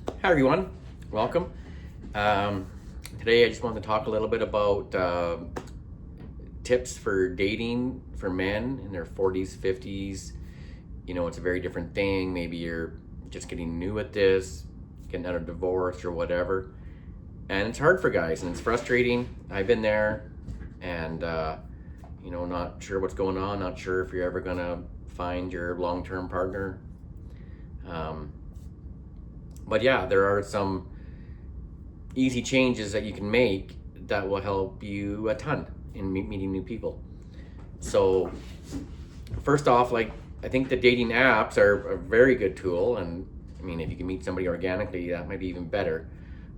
Hi everyone, welcome. Today I just wanted to talk a little bit about tips for dating for men in their 40s, 50s. You know, it's a very different thing. Maybe you're just getting new at this, getting out of divorce or whatever. And it's hard for guys and it's frustrating. I've been there and, not sure what's going on, not sure if you're ever going to find your long-term partner. But yeah, there are some easy changes that you can make that will help you a ton in meeting new people. So, first off, I think the dating apps are a very good tool, and I mean, if you can meet somebody organically, that might be even better.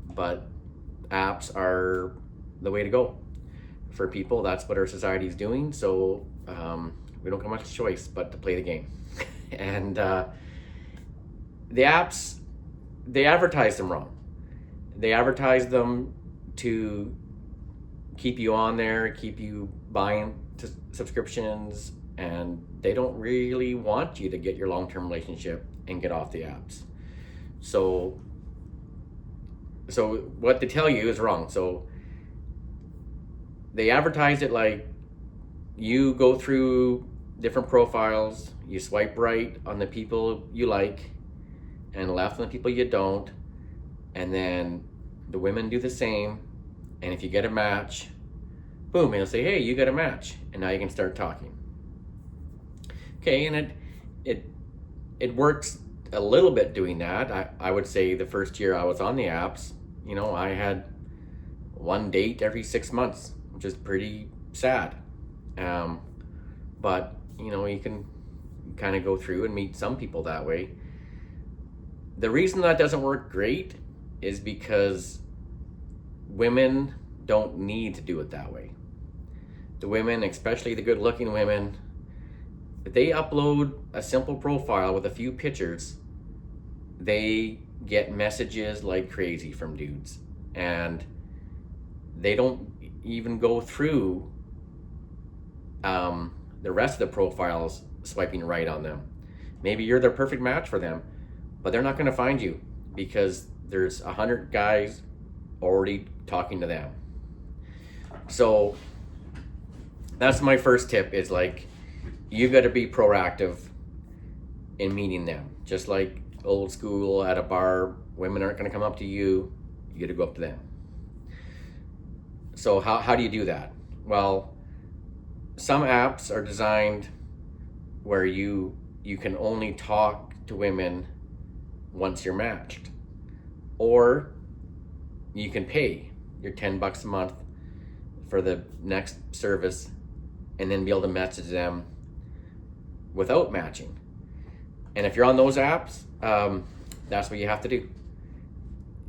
But apps are the way to go for people. That's what our society is doing. So we don't have much choice but to play the game. And the apps, they advertise them wrong. They advertise them to keep you on there, keep you buying subscriptions, and they don't really want you to get your long-term relationship and get off the apps. So what they tell you is wrong. So they advertise it like you go through different profiles, you swipe right on the people you like and left on the people you don't, and then the women do the same, and if you get a match, boom, it'll say, hey, you got a match, and now you can start talking. Okay, and it works a little bit doing that. I would say the first year I was on the apps, I had one date every 6 months, which is pretty sad. But you can kind of go through and meet some people that way. The reason that doesn't work great is because women don't need to do it that way. The women, especially the good-looking women, if they upload a simple profile with a few pictures, they get messages like crazy from dudes, and they don't even go through the rest of the profiles swiping right on them. Maybe you're the perfect match for them, but they're not going to find you because there's 100 guys already talking to them. So that's my first tip, is you got to be proactive in meeting them. Just like old school at a bar, women aren't going to come up to you, you got to go up to them. So how do you do that? Well, some apps are designed where you can only talk to women once you're matched, or you can pay your $10 a month for the next service and then be able to message them without matching. And if you're on those apps, that's what you have to do.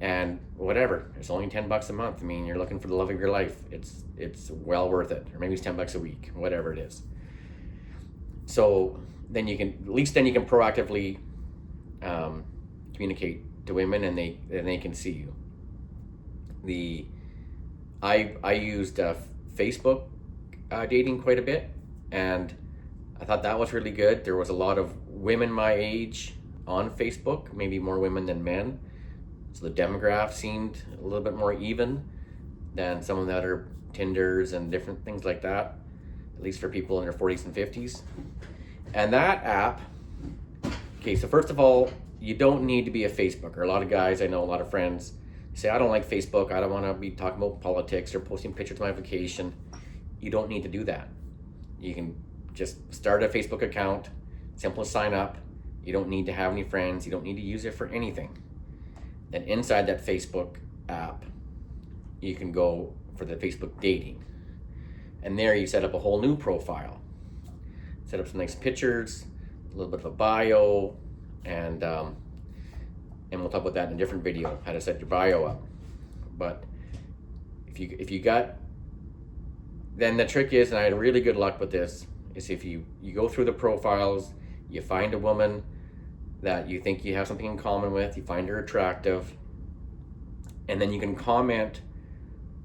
And whatever, it's only $10 a month. I mean, you're looking for the love of your life. It's well worth it. Or maybe it's $10 a week, whatever it is. So then you can proactively communicate to women, and they can see you. I used Facebook dating quite a bit, and I thought that was really good. There was a lot of women my age on Facebook, maybe more women than men. So the demographic seemed a little bit more even than some of the other Tinders and different things like that, at least for people in their 40s and 50s. And that app, okay, so first of all, you don't need to be a Facebooker. A lot of guys, I know a lot of friends, say, I don't like Facebook. I don't want to be talking about politics or posting pictures of my vacation. You don't need to do that. You can just start a Facebook account, simple sign up. You don't need to have any friends. You don't need to use it for anything. And inside that Facebook app, you can go for the Facebook dating. And there you set up a whole new profile. Set up some nice pictures, a little bit of a bio, and we'll talk about that in a different video, how to set your bio up. But if you got, then the trick is, and I had really good luck with this, is if you go through the profiles, you find a woman that you think you have something in common with, you find her attractive, and then you can comment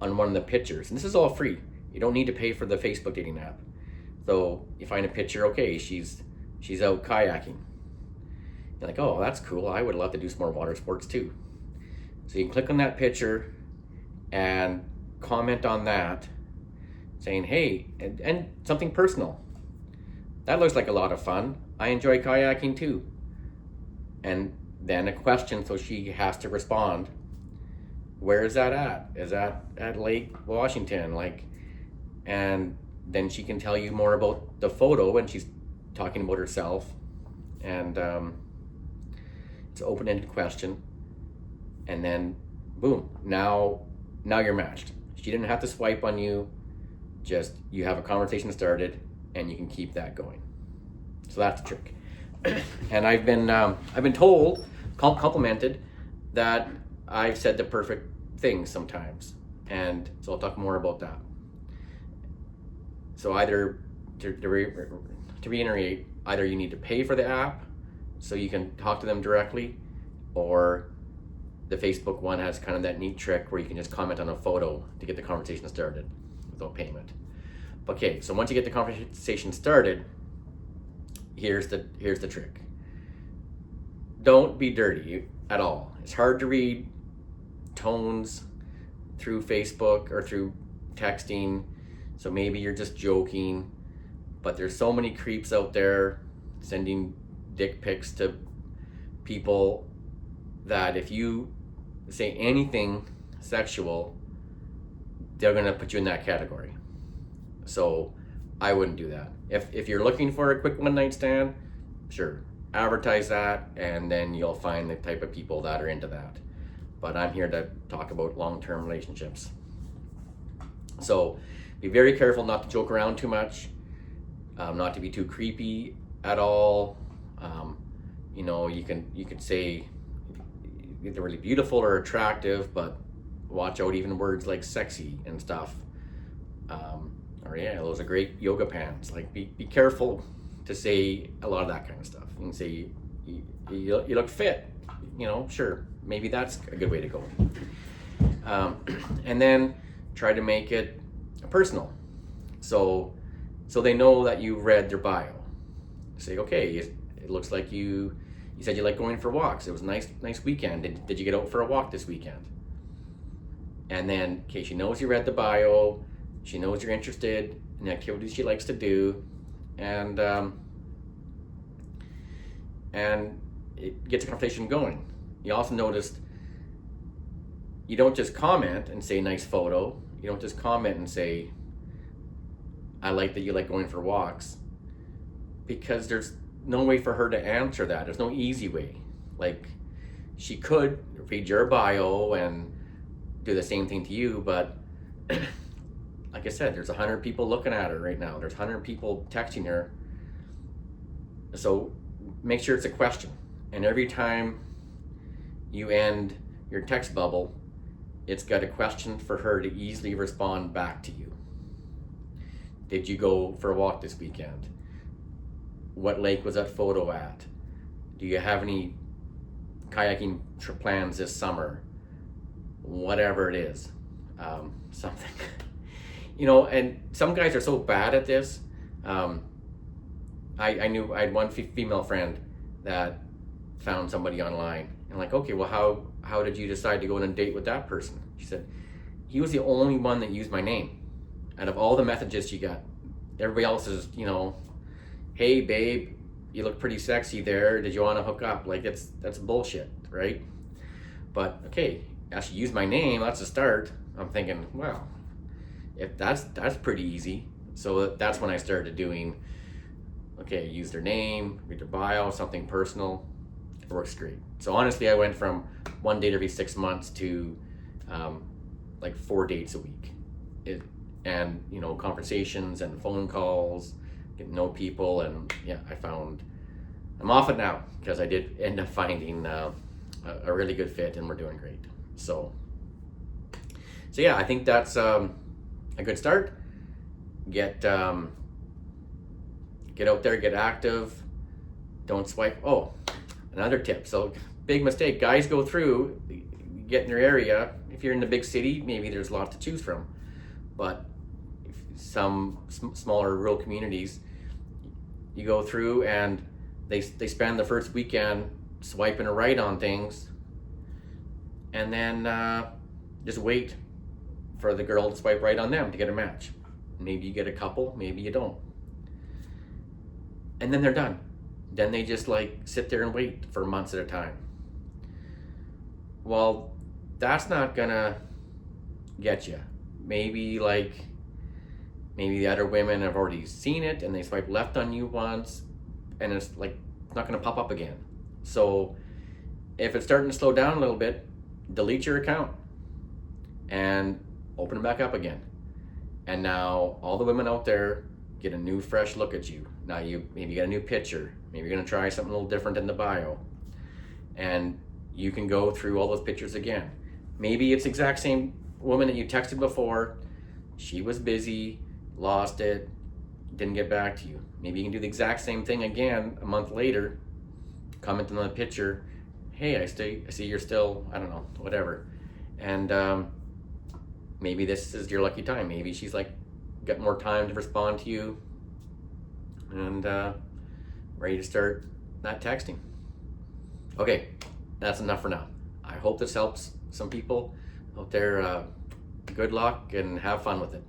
on one of the pictures. And this is all free. You don't need to pay for the Facebook dating app. So you find a picture, okay, she's out kayaking. You're like, oh, that's cool. I would love to do some more water sports too. So you can click on that picture and comment on that, saying, hey, and something personal. That looks like a lot of fun. I enjoy kayaking too. And then a question, so she has to respond. Where is that at? Is that at Lake Washington? Like, and then she can tell you more about the photo, and she's talking about herself. And it's an open-ended question. And then, boom, now you're matched. She didn't have to swipe on you. Just, you have a conversation started, and you can keep that going. So that's the trick. And I've been told, complimented, that I've said the perfect things sometimes, and so I'll talk more about that. So either to reiterate, either you need to pay for the app so you can talk to them directly, or the Facebook one has kind of that neat trick where you can just comment on a photo to get the conversation started without payment. Okay, so once you get the conversation started, here's the trick. Don't be dirty at all. It's hard to read tones through Facebook or through texting, so maybe you're just joking, but there's so many creeps out there sending dick pics to people that if you say anything sexual, they're gonna put you in that category. So I wouldn't do that. If you're looking for a quick one night stand, sure, advertise that, and then you'll find the type of people that are into that. But I'm here to talk about long-term relationships. So be very careful not to joke around too much, not to be too creepy at all. You can say they're really beautiful or attractive, but watch out even words like sexy and stuff. Or yeah, those are great yoga pants. Like be careful to say a lot of that kind of stuff. You can say you look fit. Sure, maybe that's a good way to go. And then try to make it personal, so they know that you read their bio. Say, okay, it looks like you said you like going for walks. It was a nice weekend. Did you get out for a walk this weekend? And then, okay, she knows you read the bio. She knows you're interested in the activities she likes to do, and it gets a conversation going. You also noticed you don't just comment and say nice photo. You don't just comment and say, I like that you like going for walks, because there's no way for her to answer that. There's no easy way. Like, she could read your bio and do the same thing to you, but like I said, there's 100 people looking at her right now. There's 100 people texting her. So make sure it's a question. And every time you end your text bubble, it's got a question for her to easily respond back to you. Did you go for a walk this weekend? What lake was that photo at? Do you have any kayaking plans this summer? Whatever it is, something. And some guys are so bad at this. I knew I had one female friend that found somebody online, and like, okay, well, how did you decide to go on a date with that person? She said, he was the only one that used my name out of all the messages she got. Everybody else is, hey babe, you look pretty sexy there. Did you want to hook up? Like, that's bullshit, right? But okay, actually use my name. That's a start. I'm thinking, well, if that's pretty easy. So that's when I started doing, okay, use their name, read their bio, something personal. It works great. So honestly, I went from one date every 6 months to like 4 dates a week. And conversations and phone calls, get to know people, and yeah, I'm off it now because I did end up finding a really good fit, and we're doing great. So yeah, I think that's a good start. Get out there, get active, don't swipe. Oh, another tip. So big mistake, guys go through, get in your area. If you're in the big city, maybe there's a lot to choose from, but some smaller rural communities, you go through and they spend the first weekend swiping right on things, and then just wait for the girl to swipe right on them to get a match. Maybe you get a couple, maybe you don't. And then they're done. Then they just like sit there and wait for months at a time. Well, that's not gonna get you. Maybe the other women have already seen it and they swipe left on you once, and it's like not gonna pop up again. So if it's starting to slow down a little bit, delete your account and open it back up again. And now all the women out there get a new fresh look at you. Now you maybe get a new picture. Maybe you're gonna try something a little different in the bio. And you can go through all those pictures again. Maybe it's the exact same woman that you texted before. She was busy, lost it, didn't get back to you. Maybe you can do the exact same thing again a month later, comment on the picture. Hey, I see you're still, I don't know, whatever. And maybe this is your lucky time. Maybe she's like got more time to respond to you and ready to start that texting. Okay, that's enough for now. I hope this helps some people out there. Good luck and have fun with it.